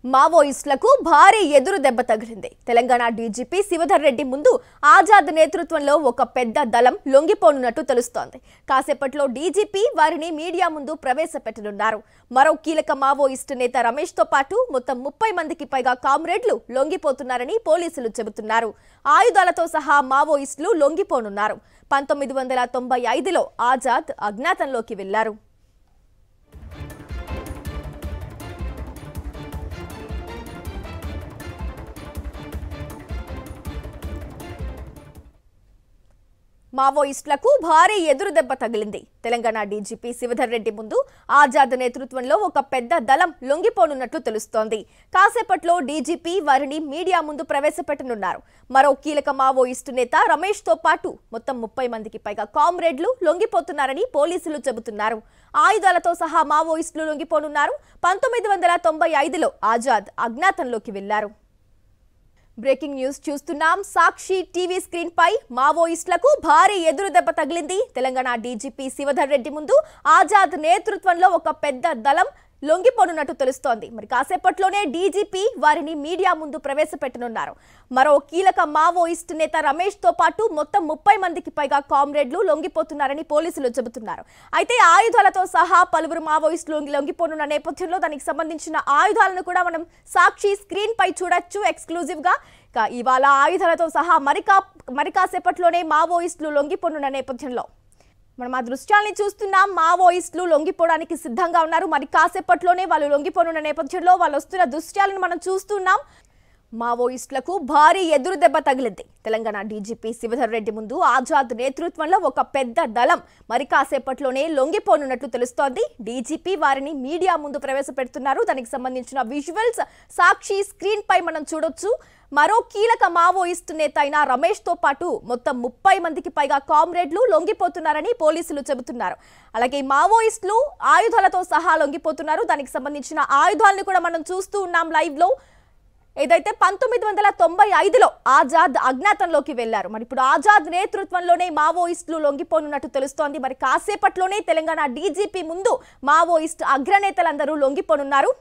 మావోయిస్టులకు భారీ ఎదురు దెబ్బ తగిలింది. తెలంగాణ డీజీపీ శివధర్ రెడ్డి ముందు ఆజాద్ నేతృత్వంలో ఒక పెద్ద దళం లొంగిపోనున్నట్టు తెలుస్తోంది. కాసేపట్లో డీజీపీ వారిని మీడియా ముందు ప్రవేశపెట్టనున్నారు. మరో కీలక మావోయిస్టు నేత రమేష్ తో పాటు మొత్తం 30 మందికి పైగా కామ్రేడ్లు లొంగిపోతున్నారని పోలీసులు చెబుతున్నారు. ఆయుధాలతో సహా మావోయిస్టులు లొంగిపోనున్నారు. 1995లో ఆజాద్ అజ్ఞాతంలోకి వెళ్లారు. మావోయిస్టులకు భారీ ఎదురు దెబ్బ తగిలింది. తెలంగాణ డీజీపీ శివధర్ రెడ్డి ముందు ఆజాద్ నేతృత్వంలో ఒక పెద్ద దళం లొంగిపోనున్నట్లు తెలుస్తోంది. కాసేపట్లో డీజీపీ వారిని మీడియా ముందు ప్రవేశపెట్టనున్నారు. మరో కీలక మావోయిస్టు నేత రమేష్ తో పాటు మొత్తం 30 మందికి పైగా కామ్రేడ్లు లొంగిపోతున్నారని పోలీసులు చెబుతున్నారు. ఆయుధాలతో సహా మావోయిస్టులు లొంగిపోనున్నారు. 1995లో ఆజాద్ అజ్ఞాతంలోకి వెళ్లారు. బ్రేకింగ్ న్యూస్ చూస్తున్నాం. సాక్షి టీవీ స్క్రీన్ పై మావోయిస్టులకు భారీ ఎదురు దెబ్బ తగిలింది. తెలంగాణ డీజీపీ శివధర్ రెడ్డి ముందు ఆజాద్ నేతృత్వంలో ఒక పెద్ద దళం లొంగిపోనున్నట్టు తెలుస్తోంది. మరి కాసేపట్లోనే డీజీపీ వారిని మీడియా ముందు ప్రవేశపెట్టనున్నారు. మరో కీలక మావోయిస్టు నేత రమేష్ తో పాటు మొత్తం 30 మందికి పైగా కామ్రేడ్లు లొంగిపోతున్నారని పోలీసులు చెబుతున్నారు. అయితే ఆయుధాలతో సహా పలువురు మావోయిస్టులు లొంగిపోనున్న నేపథ్యంలో దానికి సంబంధించిన ఆయుధాలను కూడా మనం సాక్షి స్క్రీన్ పై చూడొచ్చు ఎక్స్క్లూజివ్ గా. ఇవాళ ఆయుధాలతో సహా మరి కాసేపట్లోనే మావోయిస్టులు లొంగిపోనున్న నేపథ్యంలో మనం ఆ దృశ్యాల్ని చూస్తున్నాం. మావోయిస్టులు లొంగిపోవడానికి సిద్ధంగా ఉన్నారు. మరి కాసేపట్లోనే వాళ్ళు లొంగిపోనున్న నేపథ్యంలో వాళ్ళు వస్తున్న దృశ్యాలను మనం చూస్తున్నాం. మావోయిస్టులకు భారీ ఎదురు దెబ్బ తగిలింది. తెలంగాణ డీజీపీ శివధర్ రెడ్డి ముందు ఆజాద్ నేతృత్వంలో ఒక పెద్ద దళం మరి కాసేపట్లోనే లొంగిపోనున్నట్లు తెలుస్తోంది. డీజీపీ వారిని మీడియా ముందు ప్రవేశపెడుతున్నారు. దానికి సంబంధించిన విజువల్స్ సాక్షి స్క్రీన్ పై మనం చూడొచ్చు. మరో కీలక మావోయిస్టు నేత అయిన రమేష్ తో పాటు మొత్తం 30 మందికి పైగా కామ్రేడ్లు లొంగిపోతున్నారని పోలీసులు చెబుతున్నారు. అలాగే మావోయిస్టులు ఆయుధాలతో సహా లొంగిపోతున్నారు. దానికి సంబంధించిన ఆయుధాలను కూడా మనం చూస్తూ ఉన్నాం లైవ్ లో. ఏదైతే 1995లో ఆజాద్ అజ్ఞాతంలోకి వెళ్లారు. మరి ఇప్పుడు ఆజాద్ నేతృత్వంలోనే మావోయిస్టులు లొంగిపోనున్నట్టు తెలుస్తోంది. మరి కాసేపట్లోనే తెలంగాణ డీజీపీ ముందు మావోయిస్టు అగ్రనేతలందరూ లొంగిపోనున్నారు.